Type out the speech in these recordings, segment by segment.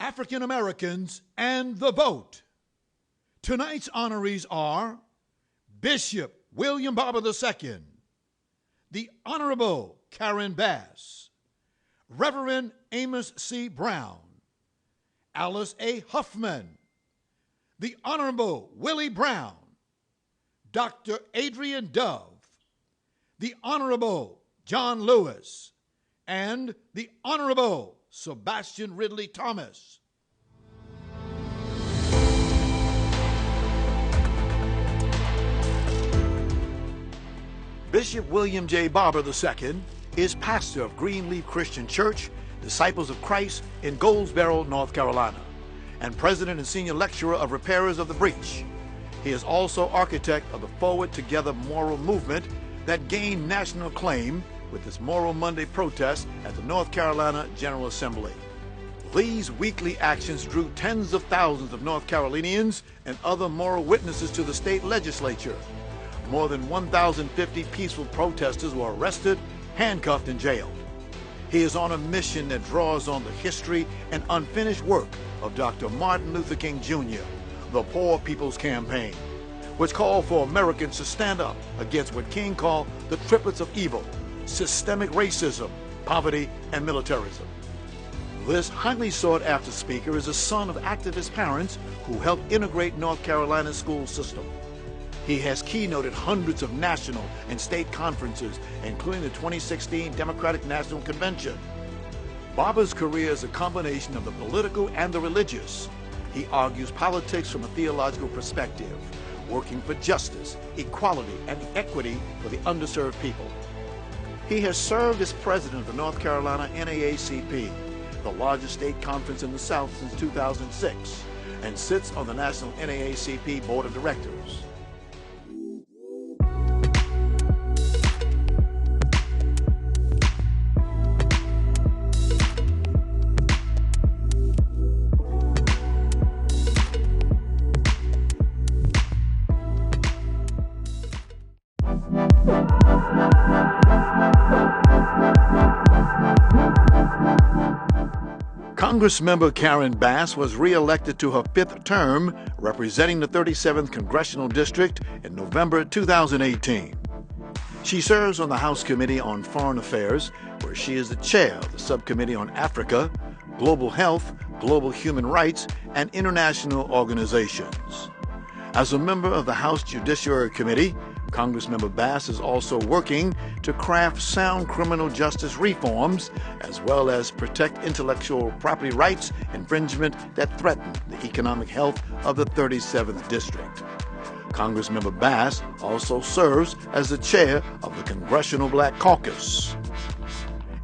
African Americans and the vote. Tonight's honorees are Bishop William Barber II, the Honorable Karen Bass, Reverend Amos C. Brown, Alice A. Huffman, the Honorable Willie Brown, Dr. Adrian Dove, the Honorable John Lewis, and the Honorable Sebastian Ridley Thomas. Bishop William J. Barber II is pastor of Greenleaf Christian Church, Disciples of Christ in Goldsboro, North Carolina, and president and senior lecturer of Repairers of the Breach. He is also architect of the Forward Together moral movement that gained national acclaim with its Moral Monday protest at the North Carolina General Assembly. These weekly actions drew tens of thousands of North Carolinians and other moral witnesses to the state legislature. More than 1,050 peaceful protesters were arrested, handcuffed, and jailed. He is on a mission that draws on the history and unfinished work of Dr. Martin Luther King Jr., the Poor People's Campaign, which called for Americans to stand up against what King called the triplets of evil: systemic racism, poverty, and militarism. This highly sought-after speaker is a son of activist parents who helped integrate North Carolina's school system. He has keynoted hundreds of national and state conferences, including the 2016 Democratic National Convention. Barber's career is a combination of the political and the religious. He argues politics from a theological perspective, working for justice, equality, and equity for the underserved people. He has served as president of the North Carolina NAACP, the largest state conference in the South since 2006, and sits on the National NAACP Board of Directors. Congressmember Karen Bass was re-elected to her 5th term, representing the 37th Congressional District in November 2018. She serves on the House Committee on Foreign Affairs, where she is the chair of the Subcommittee on Africa, Global Health, Global Human Rights, and International Organizations. As a member of the House Judiciary Committee, Congressmember Bass is also working to craft sound criminal justice reforms, as well as protect intellectual property rights infringement that threaten the economic health of the 37th District. Congressmember Bass also serves as the chair of the Congressional Black Caucus.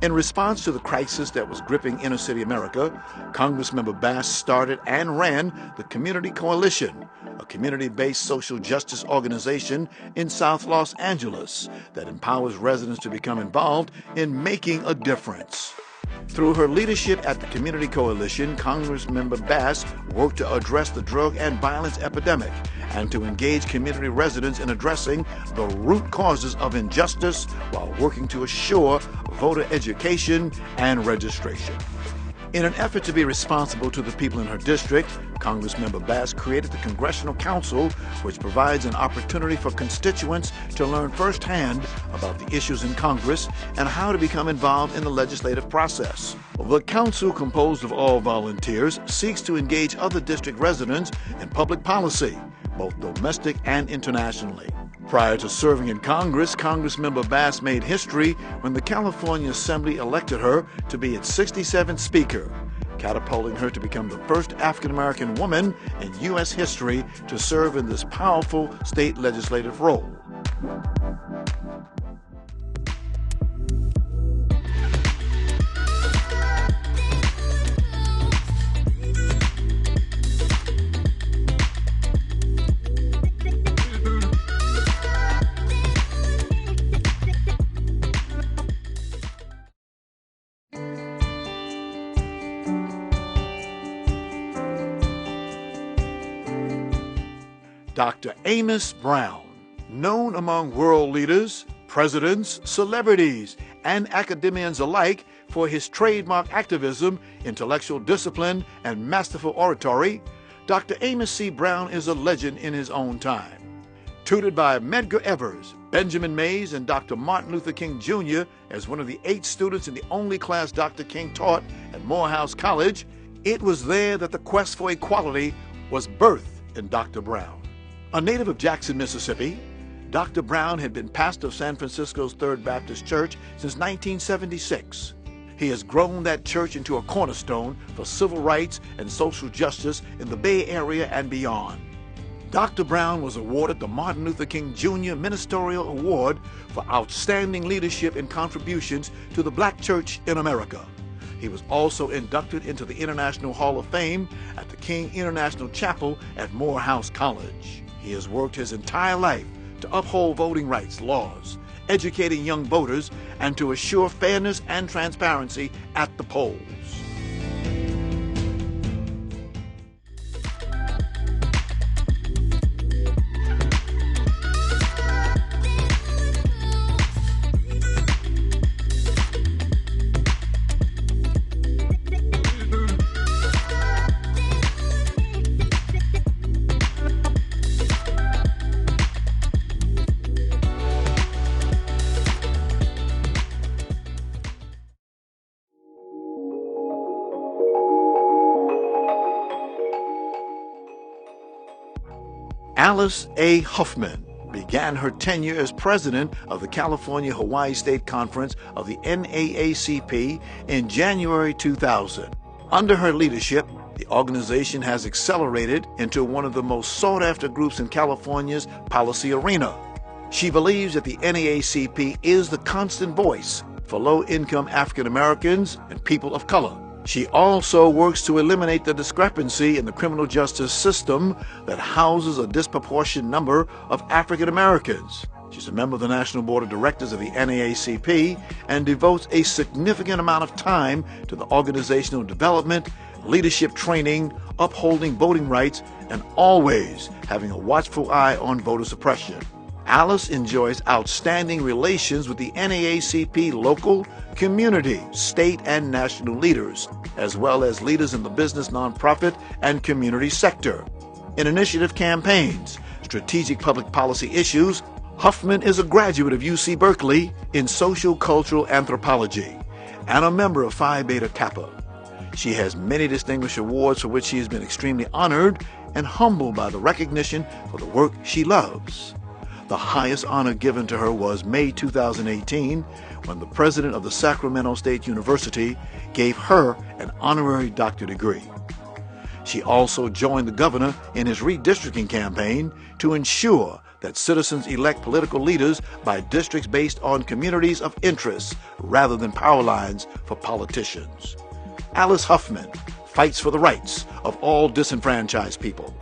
In response to the crisis that was gripping inner-city America, Congressmember Bass started and ran the Community Coalition, a community-based social justice organization in South Los Angeles that empowers residents to become involved in making a difference. Through her leadership at the Community Coalition, Congressmember Bass worked to address the drug and violence epidemic and to engage community residents in addressing the root causes of injustice while working to assure voter education and registration. In an effort to be responsible to the people in her district, Congressmember Bass created the Congressional Council, which provides an opportunity for constituents to learn firsthand about the issues in Congress and how to become involved in the legislative process. The council, composed of all volunteers, seeks to engage other district residents in public policy, both domestic and internationally. Prior to serving in Congress, Congressmember Bass made history when the California Assembly elected her to be its 67th Speaker, catapulting her to become the first African-American woman in U.S. history to serve in this powerful state legislative role. Dr. Amos Brown, known among world leaders, presidents, celebrities, and academians alike for his trademark activism, intellectual discipline, and masterful oratory, Dr. Amos C. Brown is a legend in his own time. Tutored by Medgar Evers, Benjamin Mays, and Dr. Martin Luther King Jr. as one of the 8 students in the only class Dr. King taught at Morehouse College, it was there that the quest for equality was birthed in Dr. Brown. A native of Jackson, Mississippi, Dr. Brown had been pastor of San Francisco's Third Baptist Church since 1976. He has grown that church into a cornerstone for civil rights and social justice in the Bay Area and beyond. Dr. Brown was awarded the Martin Luther King Jr. Ministerial Award for outstanding leadership and contributions to the Black church in America. He was also inducted into the International Hall of Fame at the King International Chapel at Morehouse College. He has worked his entire life to uphold voting rights laws, educating young voters, and to assure fairness and transparency at the polls. Alice A. Huffman began her tenure as president of the California-Hawaii State Conference of the NAACP in January 2000. Under her leadership, the organization has accelerated into one of the most sought-after groups in California's policy arena. She believes that the NAACP is the constant voice for low-income African Americans and people of color. She also works to eliminate the discrepancy in the criminal justice system that houses a disproportionate number of African Americans. She's a member of the National Board of Directors of the NAACP and devotes a significant amount of time to the organizational development, leadership training, upholding voting rights, and always having a watchful eye on voter suppression. Alice enjoys outstanding relations with the NAACP local, community, state, and national leaders, as well as leaders in the business, nonprofit, and community sector. In initiative campaigns, strategic public policy issues, Huffman is a graduate of UC Berkeley in social cultural anthropology and a member of Phi Beta Kappa. She has many distinguished awards for which she has been extremely honored and humbled by the recognition for the work she loves. The highest honor given to her was May 2018, when the president of the Sacramento State University gave her an honorary doctorate degree. She also joined the governor in his redistricting campaign to ensure that citizens elect political leaders by districts based on communities of interest rather than power lines for politicians. Alice Huffman fights for the rights of all disenfranchised people.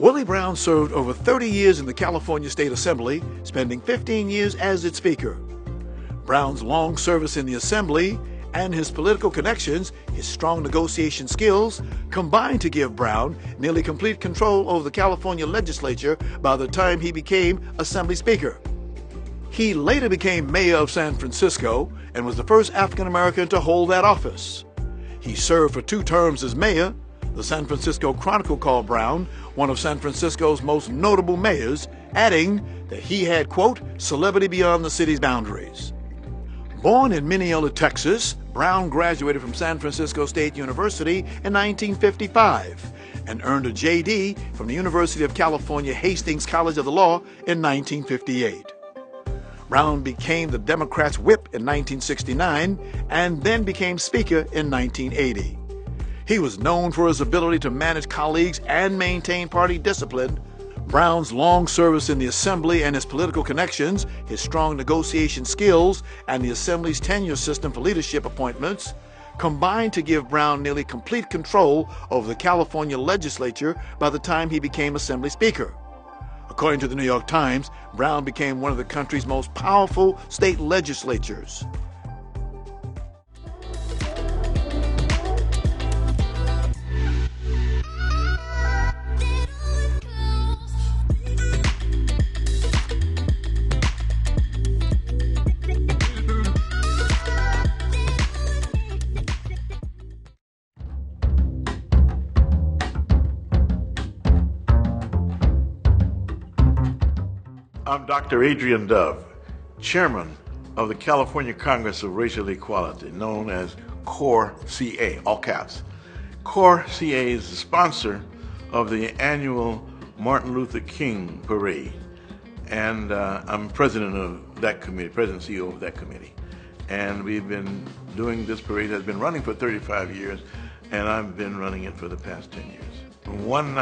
Willie Brown served over 30 years in the California State Assembly, spending 15 years as its Speaker. Brown's long service in the Assembly and his political connections, his strong negotiation skills, combined to give Brown nearly complete control over the California legislature by the time he became Assembly Speaker. He later became mayor of San Francisco and was the first African American to hold that office. He served for 2 terms as mayor. The San Francisco Chronicle called Brown one of San Francisco's most notable mayors, adding that he had, quote, celebrity beyond the city's boundaries. Born in Mineola, Texas, Brown graduated from San Francisco State University in 1955 and earned a J.D. from the University of California Hastings College of the Law in 1958. Brown became the Democrats' whip in 1969 and then became Speaker in 1980. He was known for his ability to manage colleagues and maintain party discipline. Brown's long service in the Assembly and his political connections, his strong negotiation skills, and the Assembly's tenure system for leadership appointments combined to give Brown nearly complete control over the California legislature by the time he became Assembly Speaker. According to the New York Times, Brown became one of the country's most powerful state legislatures. I'm Dr. Adrian Dove, Chairman of the California Congress of Racial Equality, known as CORE-CA, all caps. CORE-CA is the sponsor of the annual Martin Luther King Parade, and I'm president of that committee, president and CEO of that committee. And we've been doing this parade that's been running for 35 years, and I've been running it for the past 10 years. One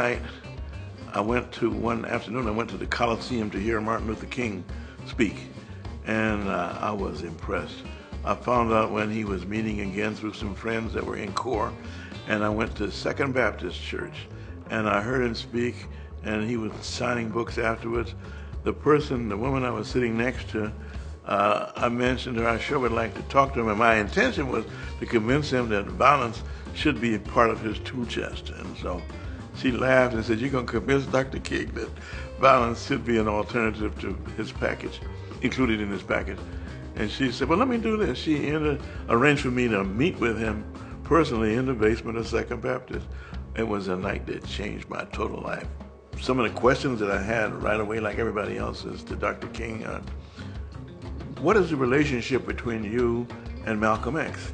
afternoon, I went to the Coliseum to hear Martin Luther King speak, and I was impressed. I found out when he was meeting again through some friends that were in CORE, and I went to Second Baptist Church, and I heard him speak, and he was signing books afterwards. The woman I was sitting next to, I mentioned her, I sure would like to talk to him, and my intention was to convince him that violence should be part of his tool chest. And so she laughed and said, "You're going to convince Dr. King that violence should be an alternative to his package, included in his package." And she said, "Well, let me do this." She arranged for me to meet with him personally in the basement of Second Baptist. It was a night that changed my total life. Some of the questions that I had right away, like everybody else, is to Dr. King, what is the relationship between you and Malcolm X?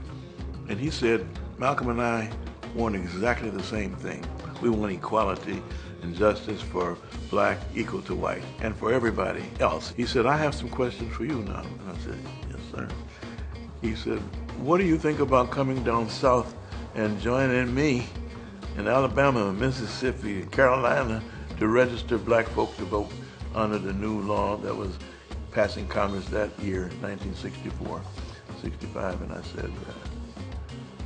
And he said, "Malcolm and I want exactly the same thing. We want equality and justice for black equal to white and for everybody else." He said, "I have some questions for you now." And I said, "Yes, sir." He said, "What do you think about coming down south and joining me in Alabama, Mississippi, and Carolina to register black folk to vote under the new law that was passing Congress that year, 1964, 65? And I said,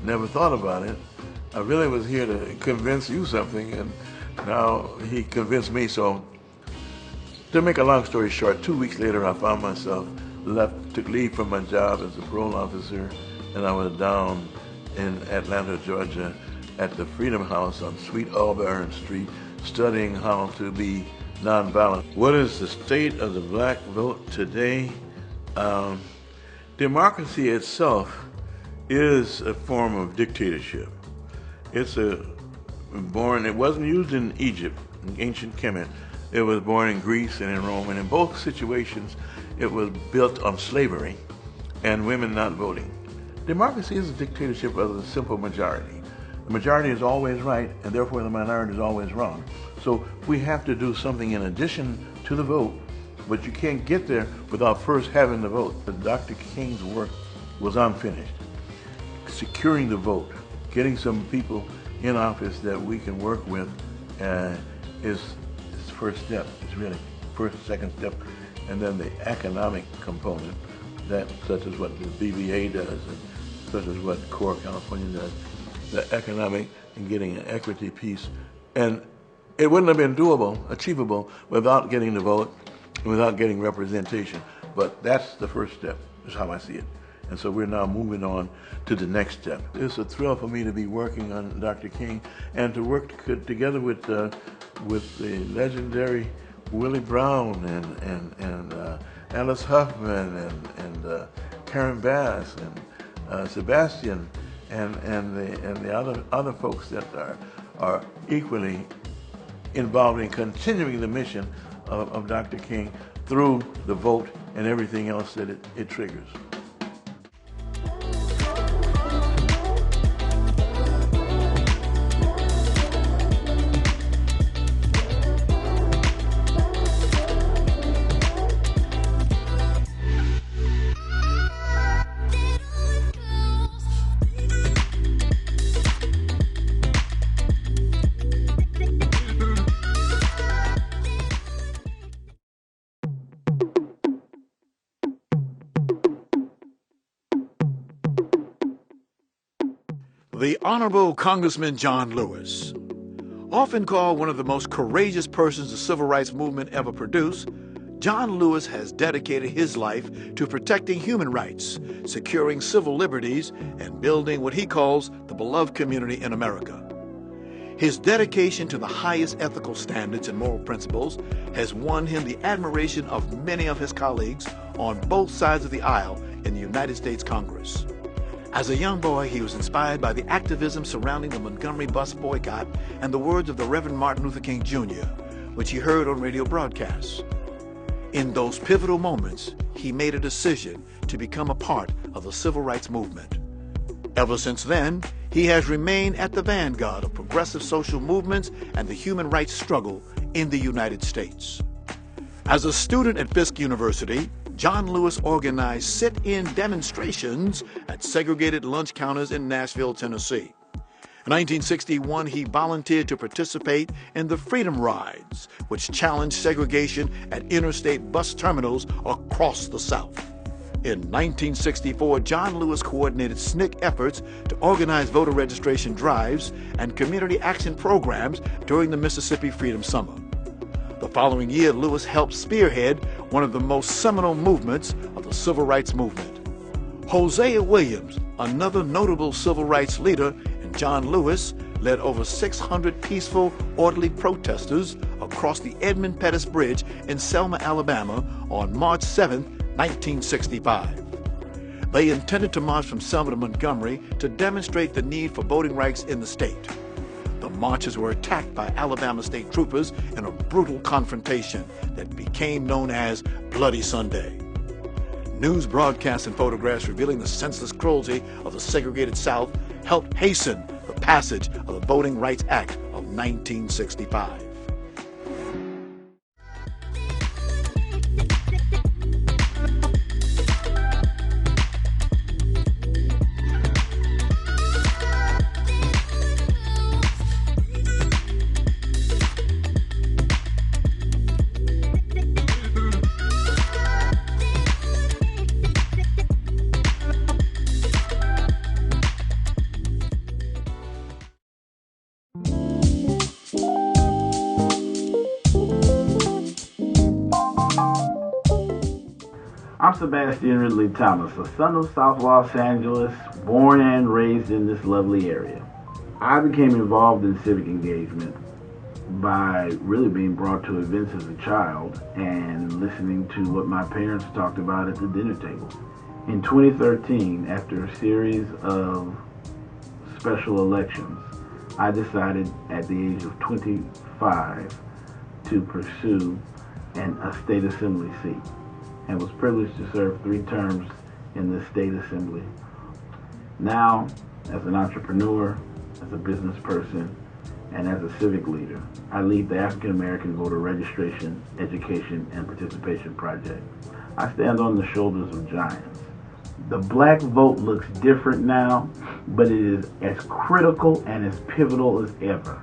"Never thought about it. I really was here to convince you something, and now he convinced me." So to make a long story short, 2 weeks later I found myself took leave from my job as a parole officer, and I was down in Atlanta, Georgia at the Freedom House on Sweet Auburn Street studying how to be nonviolent. What is the state of the black vote today? Democracy itself is a form of dictatorship. It wasn't used in Egypt, in ancient Kemet. It was born in Greece and in Rome, and in both situations, it was built on slavery and women not voting. Democracy is a dictatorship of the simple majority. The majority is always right, and therefore the minority is always wrong. So we have to do something in addition to the vote, but you can't get there without first having the vote. But Dr. King's work was unfinished. Securing the vote, getting some people in office that we can work with is the first step. It's really first, second step, and then the economic component, such as what the BBA does, and such as what CORE California does, the economic and getting an equity piece. And it wouldn't have been achievable without getting the vote, and without getting representation. But that's the first step, is how I see it. And so we're now moving on to the next step. It's a thrill for me to be working on Dr. King and to work together with the legendary Willie Brown and Alice Huffman and Karen Bass and Sebastian and the other folks that are equally involved in continuing the mission of Dr. King through the vote and everything else that it triggers. The Honorable Congressman John Lewis. Often called one of the most courageous persons the civil rights movement ever produced, John Lewis has dedicated his life to protecting human rights, securing civil liberties, and building what he calls the beloved community in America. His dedication to the highest ethical standards and moral principles has won him the admiration of many of his colleagues on both sides of the aisle in the United States Congress. As a young boy, he was inspired by the activism surrounding the Montgomery bus boycott and the words of the Reverend Martin Luther King Jr., which he heard on radio broadcasts. In those pivotal moments, he made a decision to become a part of the civil rights movement. Ever since then, he has remained at the vanguard of progressive social movements and the human rights struggle in the United States. As a student at Fisk University, John Lewis organized sit-in demonstrations at segregated lunch counters in Nashville, Tennessee. In 1961, he volunteered to participate in the Freedom Rides, which challenged segregation at interstate bus terminals across the South. In 1964, John Lewis coordinated SNCC efforts to organize voter registration drives and community action programs during the Mississippi Freedom Summer. The following year, Lewis helped spearhead one of the most seminal movements of the civil rights movement. Hosea Williams, another notable civil rights leader, and John Lewis led over 600 peaceful, orderly protesters across the Edmund Pettus Bridge in Selma, Alabama on March 7, 1965. They intended to march from Selma to Montgomery to demonstrate the need for voting rights in the state. The marchers were attacked by Alabama state troopers in a brutal confrontation that became known as Bloody Sunday. News broadcasts and photographs revealing the senseless cruelty of the segregated South helped hasten the passage of the Voting Rights Act of 1965. I'm Sebastian Ridley Thomas, a son of South Los Angeles, born and raised in this lovely area. I became involved in civic engagement by really being brought to events as a child and listening to what my parents talked about at the dinner table. In 2013, after a series of special elections, I decided at the age of 25 to pursue a state assembly seat, and was privileged to serve 3 terms in the state assembly. Now, as an entrepreneur, as a business person, and as a civic leader, I lead the African American Voter Registration, Education, and Participation Project. I stand on the shoulders of giants. The black vote looks different now, but it is as critical and as pivotal as ever.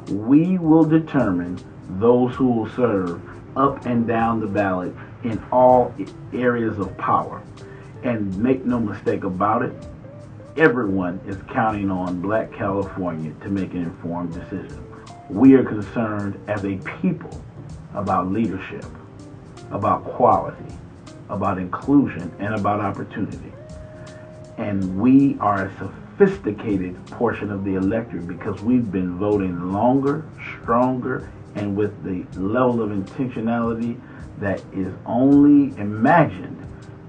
We will determine those who will serve up and down the ballot in all areas of power. And make no mistake about it, everyone is counting on Black California to make an informed decision. We are concerned as a people about leadership, about quality, about inclusion, and about opportunity. And we are a sophisticated portion of the electorate because we've been voting longer, stronger, and with the level of intentionality that is only imagined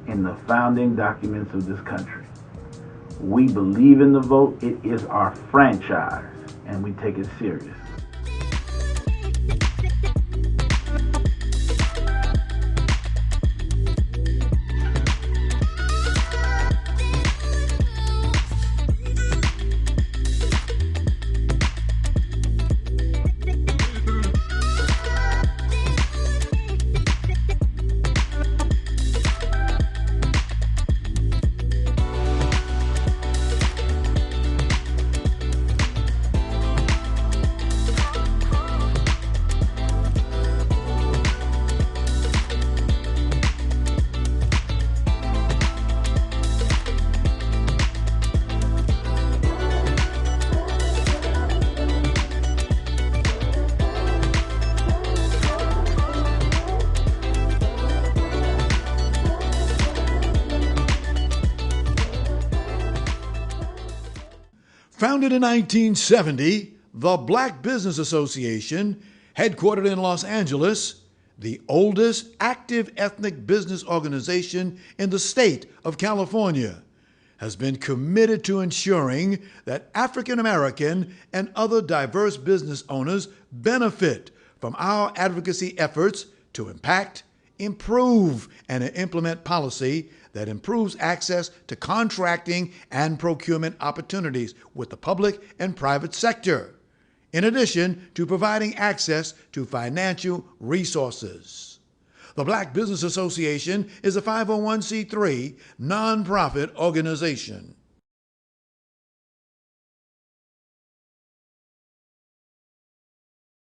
in the founding documents of this country. We believe in the vote. It is our franchise, and we take it serious. Founded in 1970, the Black Business Association, headquartered in Los Angeles, the oldest active ethnic business organization in the state of California, has been committed to ensuring that African American and other diverse business owners benefit from our advocacy efforts to impact, improve, and implement policy that improves access to contracting and procurement opportunities with the public and private sector, in addition to providing access to financial resources. The Black Business Association is a 501c3 nonprofit organization.